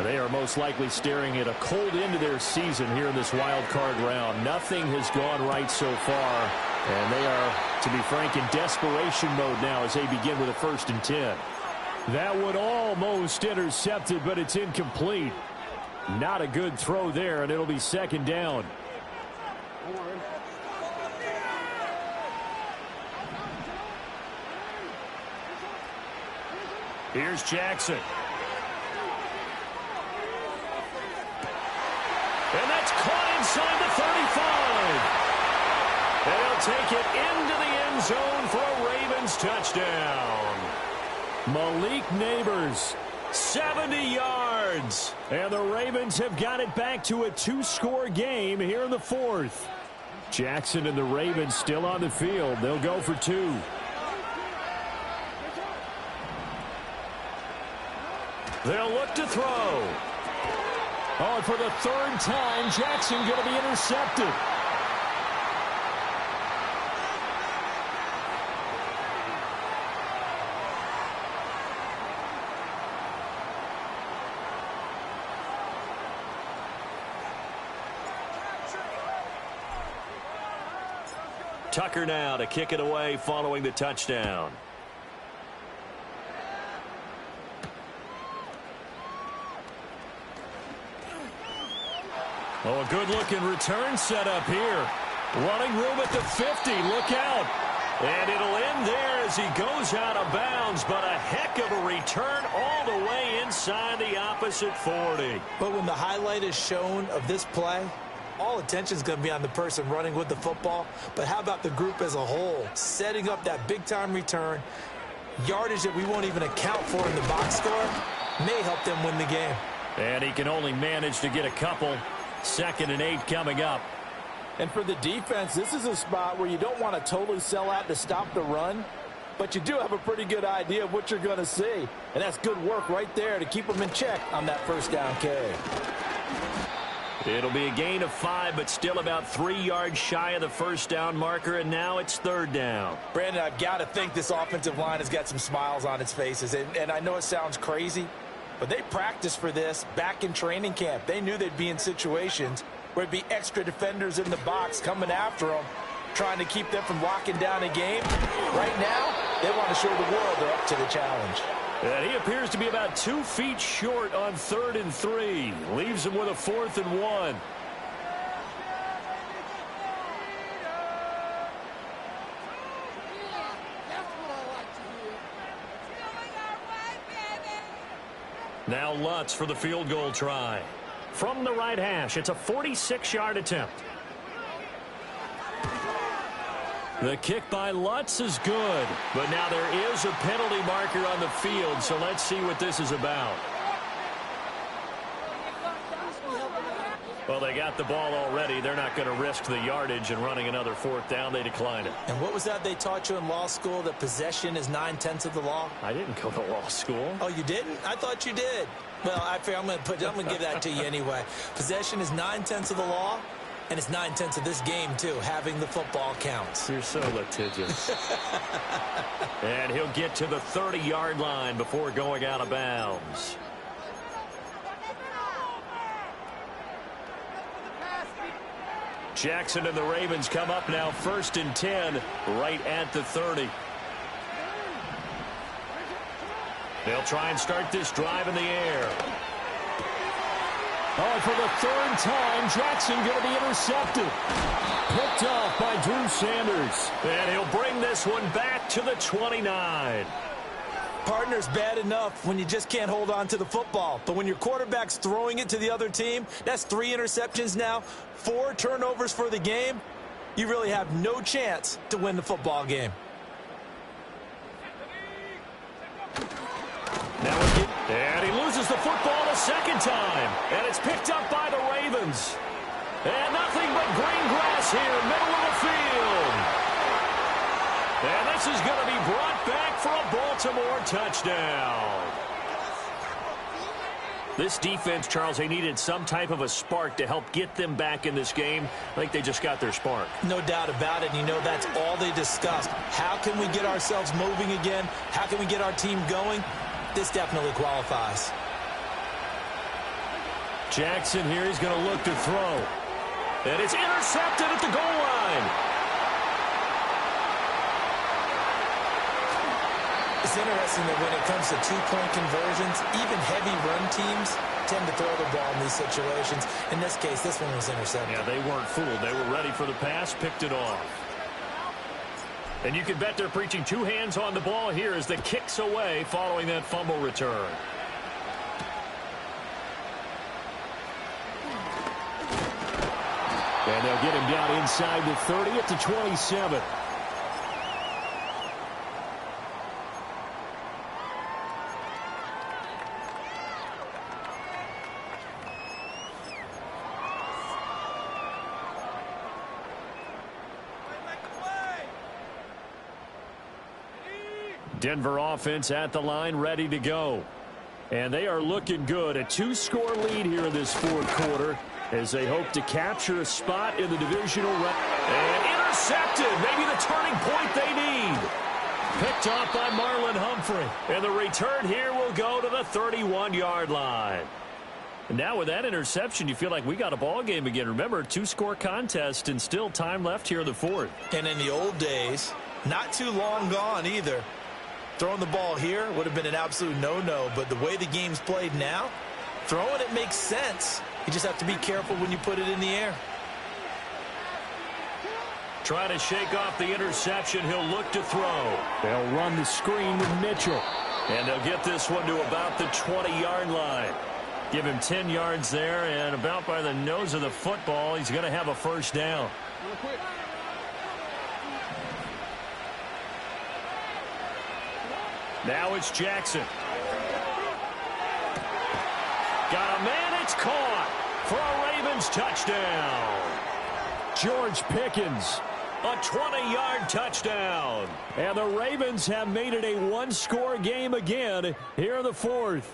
Speaker 3: They are most likely staring at a cold end to their season here in this wild card round. Nothing has gone right so far, and they are, to be frank, in desperation mode now as they begin with a 1st and 10. That would almost intercepted, but it's incomplete. Not a good throw there, and it'll be 2nd down. Here's Jackson.
Speaker 1: And that's caught inside the 35. And he'll take it into the end zone for a Ravens touchdown.
Speaker 3: Malik Neighbors, 70 yards. And the Ravens have got it back to a 2-score game here in the 4th. Jackson and the Ravens still on the field. They'll go for 2.
Speaker 1: They'll look to throw.
Speaker 3: Oh, and for the 3rd time, Jackson going to be intercepted.
Speaker 1: Tucker now to kick it away following the touchdown. Oh, a good-looking return set up here. Running room at the 50. Look out. And it'll end there as he goes out of bounds, but a heck of a return all the way inside the opposite 40.
Speaker 4: But when the highlight is shown of this play, all attention is going to be on the person running with the football. But how about the group as a whole? Setting up that big-time return, yardage that we won't even account for in the box score, may help them win the game.
Speaker 3: And he can only manage to get a couple. 2nd and 8 coming up.
Speaker 4: And for the defense, this is a spot where you don't want to totally sell out to stop the run, but you do have a pretty good idea of what you're going to see. And that's good work right there to keep them in check on that 1st down carry.
Speaker 1: It'll be a gain of 5, but still about 3 yards shy of the 1st down marker, and now it's 3rd down.
Speaker 4: Brandon, I've got to think this offensive line has got some smiles on its faces. And I know it sounds crazy, but they practiced for this back in training camp. They knew they'd be in situations where it'd be extra defenders in the box coming after them, trying to keep them from locking down a game. Right now, they want to show the world they're up to the challenge.
Speaker 1: And he appears to be about 2 feet short on 3rd and 3. Leaves him with a 4th and 1. Now Lutz for the field goal try.
Speaker 3: From the right hash, it's a 46-yard attempt.
Speaker 1: The kick by Lutz is good, but now there is a penalty marker on the field, so let's see what this is about. Well, they got the ball already. They're not going to risk the yardage and running another 4th down. They declined it.
Speaker 4: And what was that they taught you in law school, that possession is 9/10 of the law?
Speaker 3: I didn't go to law school.
Speaker 4: Oh, you didn't? I thought you did. Well, I'm going to give that to you anyway. Possession is 9/10 of the law.
Speaker 2: And it's 9/10 of this game, too. Having the football counts.
Speaker 3: You're so litigious. And he'll get to the 30-yard line before going out of bounds. Jackson and the Ravens come up now 1st and 10 right at the 30. They'll try and start this drive in the air. Oh, for the 3rd time, Jackson going to be intercepted. Picked off by Drew Sanders. And he'll bring this one back to the 29.
Speaker 2: Partner's bad enough when you just can't hold on to the football. But when your quarterback's throwing it to the other team, that's 3 interceptions now, 4 turnovers for the game. You really have no chance to win the football game.
Speaker 3: And he loses the football the 2nd time. And it's picked up by the Ravens. And nothing but green grass here, middle of the field. And this is going to be brought back for a Baltimore touchdown. This defense, Charles, they needed some type of a spark to help get them back in this game. I think they just got their spark.
Speaker 2: No doubt about it. You know, that's all they discussed. How can we get ourselves moving again? How can we get our team going? This definitely qualifies.
Speaker 3: Jackson here, he's going to look to throw. And it's intercepted at the goal line.
Speaker 2: It's interesting that when it comes to 2-point conversions, even heavy run teams tend to throw the ball in these situations. In this case, this one was intercepted.
Speaker 3: Yeah, they weren't fooled. They were ready for the pass, picked it off. And you can bet they're preaching 2 hands on the ball here as the kick's away following that fumble return. And they'll get him down inside the 30 at the 27. Denver offense at the line, ready to go. And they are looking good. A 2-score lead here in this 4th quarter as they hope to capture a spot in the divisional round. And intercepted. Maybe the turning point they need. Picked off by Marlon Humphrey. And the return here will go to the 31-yard line. And now with that interception, you feel like we got a ball game again. Remember, 2-score contest and still time left here in the 4th.
Speaker 2: And in the old days, not too long gone either. Throwing the ball here would have been an absolute no-no, but the way the game's played now, throwing it makes sense. You just have to be careful when you put it in the air.
Speaker 3: Try to shake off the interception. He'll look to throw. They'll run the screen with Mitchell. And they'll get this one to about the 20-yard line. Give him 10 yards there, and about by the nose of the football, he's going to have a 1st down. Now it's Jackson. Got a man, it's caught for a Ravens touchdown. George Pickens, a 20-yard touchdown. And the Ravens have made it a 1-score game again here in the 4th.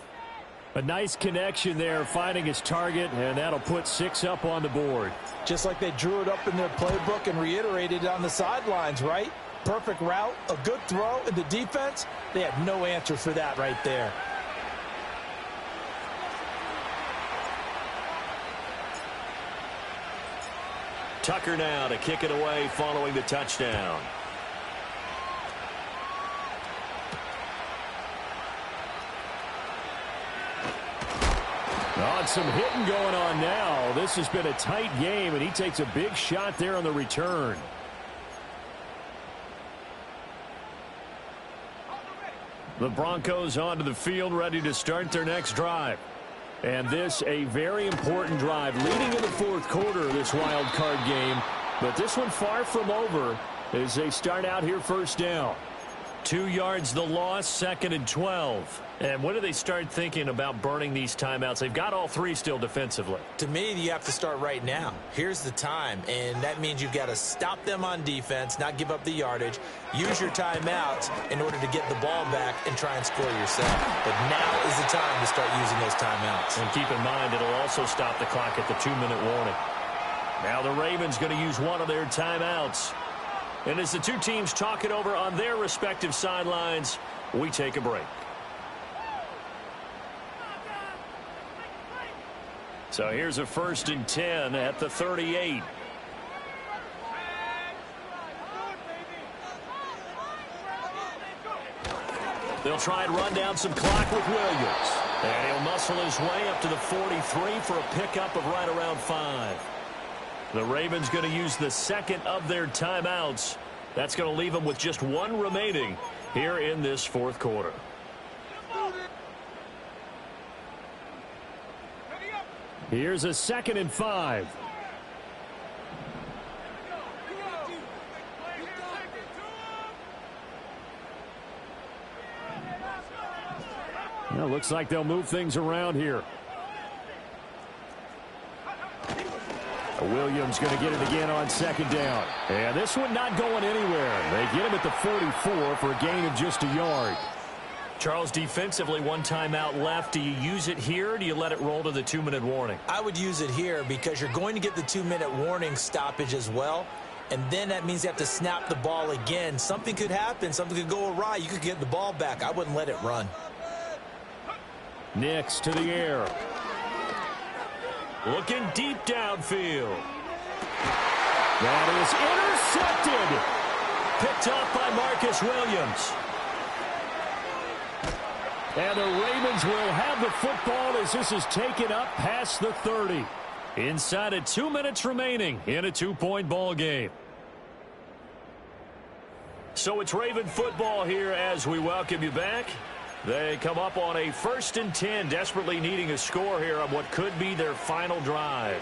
Speaker 3: A nice connection there, finding his target, and that'll put 6 up on the board.
Speaker 4: Just like they drew it up in their playbook and reiterated it on the sidelines, right? Perfect route, a good throw, and the defense, they had no answer for that right there.
Speaker 3: Tucker now to kick it away following the touchdown. Oh, and some hitting going on now. This has been a tight game, and he takes a big shot there on the return. The Broncos onto the field, ready to start their next drive. And this a very important drive leading in the 4th quarter of this wild card game. But this one far from over as they start out here 1st down. 2 yards the loss, 2nd and 12. And when do they start thinking about burning these timeouts? They've got all 3 still defensively.
Speaker 2: To me, you have to start right now. Here's the time, and that means you've got to stop them on defense, not give up the yardage, use your timeouts in order to get the ball back and try and score yourself. But now is the time to start using those timeouts.
Speaker 3: And keep in mind, it'll also stop the clock at the 2-minute warning.
Speaker 1: Now the Ravens going to use one of their timeouts. And as the two teams talk it over on their respective sidelines, we take a break. So here's a 1st and 10 at the 38. They'll try and run down some clock with Williams. And he'll muscle his way up to the 43 for a pickup of right around 5. The Ravens going to use the second of their timeouts. That's going to leave them with just one remaining here in this fourth quarter.
Speaker 3: Here's a 2nd and 5. Well, looks like they'll move things around here. Williams going to get it again on 2nd down. And this one not going anywhere. They get him at the 44 for a gain of just a yard.
Speaker 1: Charles, defensively, one timeout left. Do you use it here, or do you let it roll to the 2-minute warning?
Speaker 2: I would use it here because you're going to get the 2-minute warning stoppage as well. And then that means you have to snap the ball again. Something could happen. Something could go awry. You could get the ball back. I wouldn't let it run.
Speaker 3: Nix to the air.
Speaker 1: Looking deep downfield.
Speaker 3: That is intercepted.
Speaker 1: Picked off by Marcus Williams.
Speaker 3: And the Ravens will have the football as this is taken up past the 30.
Speaker 1: Inside of 2 minutes remaining in a 2-point ball game. So it's Raven football here as we welcome you back. They come up on a 1st and 10, desperately needing a score here on what could be their final drive.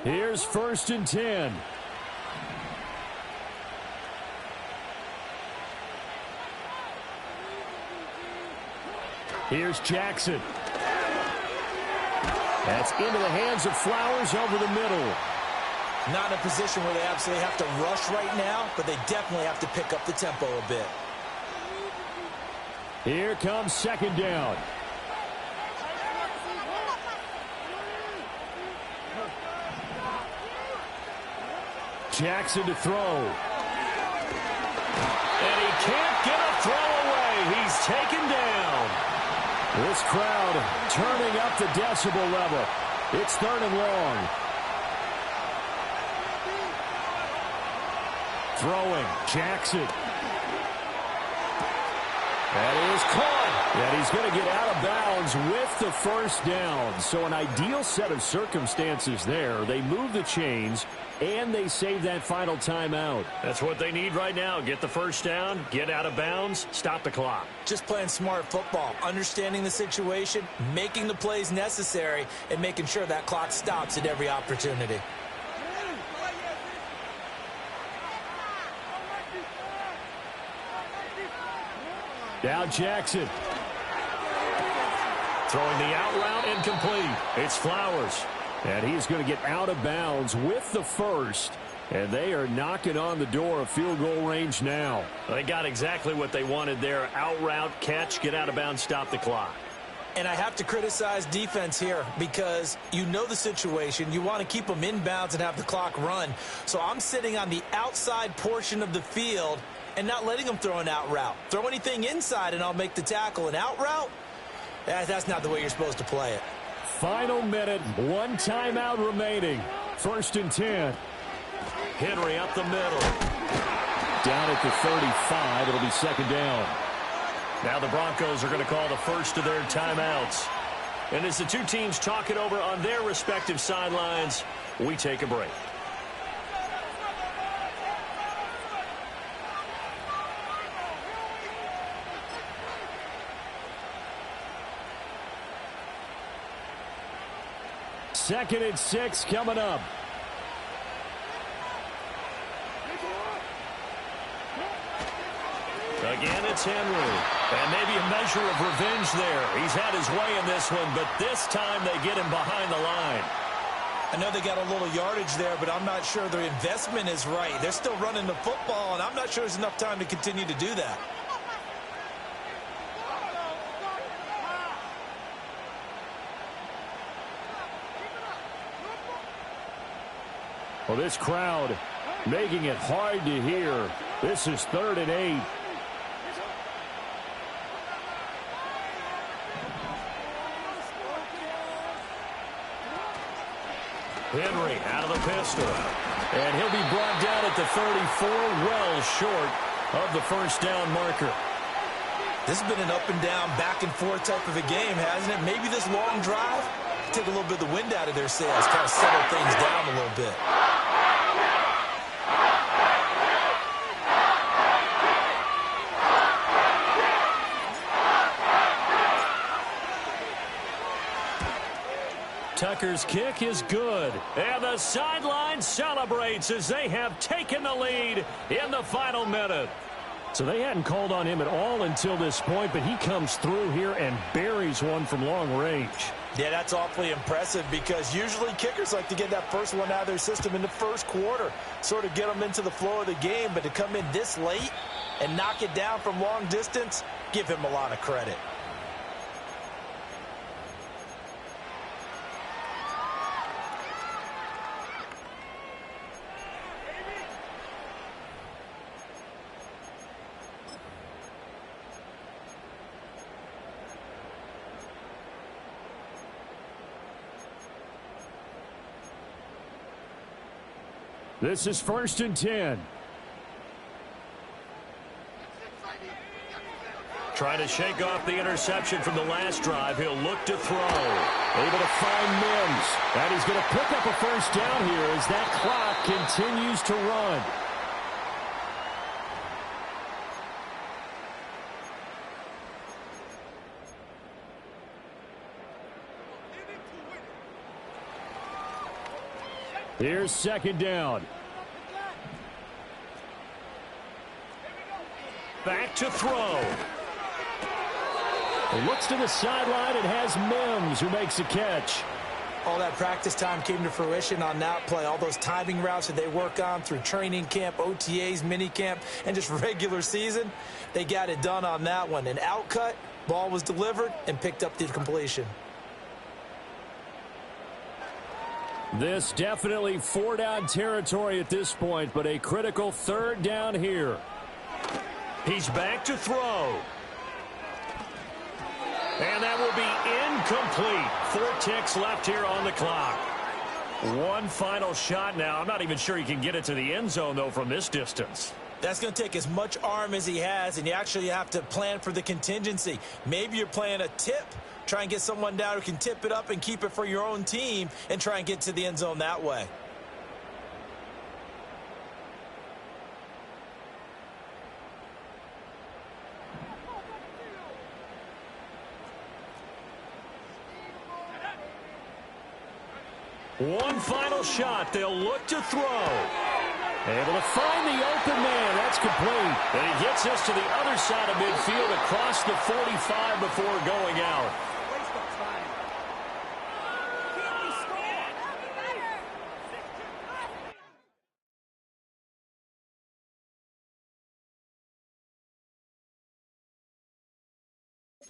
Speaker 3: Here's 1st and 10. Here's Jackson. That's into the hands of Flowers over the middle.
Speaker 2: Not in a position where they absolutely have to rush right now, but they definitely have to pick up the tempo a bit.
Speaker 3: Here comes 2nd down. Jackson to throw.
Speaker 1: And he can't get a throw away. He's taken down.
Speaker 3: This crowd turning up the decibel level. It's 3rd and long. Throwing. Jackson. That is caught. And he's going to get out of bounds with the 1st down. So an ideal set of circumstances there. They move the chains, and they save that final timeout.
Speaker 1: That's what they need right now. Get the 1st down, get out of bounds, stop the clock.
Speaker 2: Just playing smart football, understanding the situation, making the plays necessary, and making sure that clock stops at every opportunity.
Speaker 3: Now Jackson.
Speaker 1: Throwing the out route incomplete. It's Flowers.
Speaker 3: And he's going to get out of bounds with the 1st. And they are knocking on the door of field goal range now.
Speaker 1: They got exactly what they wanted there. Out route, catch, get out of bounds, stop the clock.
Speaker 2: And I have to criticize defense here because you know the situation. You want to keep them in bounds and have the clock run. So I'm sitting on the outside portion of the field and not letting them throw an out route. Throw anything inside and I'll make the tackle. An out route? That's not the way you're supposed to play it.
Speaker 3: Final minute, one timeout remaining. 1st and 10.
Speaker 1: Henry up the middle.
Speaker 3: Down at the 35, it'll be 2nd down.
Speaker 1: Now the Broncos are going to call the first of their timeouts. And as the two teams talk it over on their respective sidelines, we take a break.
Speaker 3: Second and 6 coming up.
Speaker 1: Again, it's Henry. And maybe a measure of revenge there. He's had his way in this one, but this time they get him behind the line.
Speaker 2: I know they got a little yardage there, but I'm not sure their investment is right. They're still running the football, and I'm not sure there's enough time to continue to do that.
Speaker 3: Well, this crowd making it hard to hear. This is 3rd and 8.
Speaker 1: Henry out of the pistol.
Speaker 3: And he'll be brought down at the 34, well short of the first down marker.
Speaker 2: This has been an up and down, back and forth type of a game, hasn't it? Maybe this long drive take a little bit of the wind out of their sails, kind of settle things down a little bit.
Speaker 3: Tucker's kick is good.
Speaker 1: And the sideline celebrates as they have taken the lead in the final minute.
Speaker 3: So they hadn't called on him at all until this point, but he comes through here and buries one from long range.
Speaker 4: Yeah, that's awfully impressive because usually kickers like to get that first one out of their system in the first quarter, sort of get them into the flow of the game, but to come in this late and knock it down from long distance, give him a lot of credit.
Speaker 3: This is 1st and 10.
Speaker 1: Trying to shake off the interception from the last drive. He'll look to throw.
Speaker 3: Able to find Mims. And he's going to pick up a first down here as that clock continues to run. Here's 2nd down.
Speaker 1: Back to throw.
Speaker 3: He looks to the sideline and has Mims who makes a catch.
Speaker 4: All that practice time came to fruition on that play. All those timing routes that they work on through training camp, OTAs, minicamp, and just regular season, they got it done on that one. An outcut, ball was delivered, and picked up the completion.
Speaker 3: This definitely 4-down territory at this point, but a critical 3rd down here.
Speaker 1: He's back to throw. And that will be incomplete. 4 ticks left here on the clock. One final shot now. I'm not even sure he can get it to the end zone, though, from this distance.
Speaker 2: That's going to take as much arm as he has, and you actually have to plan for the contingency. Maybe you're playing a tip. Try and get someone down who can tip it up and keep it for your own team and try and get to the end zone that way.
Speaker 1: One final shot. They'll look to throw.
Speaker 3: Able to find the open man. That's complete.
Speaker 1: And he gets us to the other side of midfield across the 45 before going out.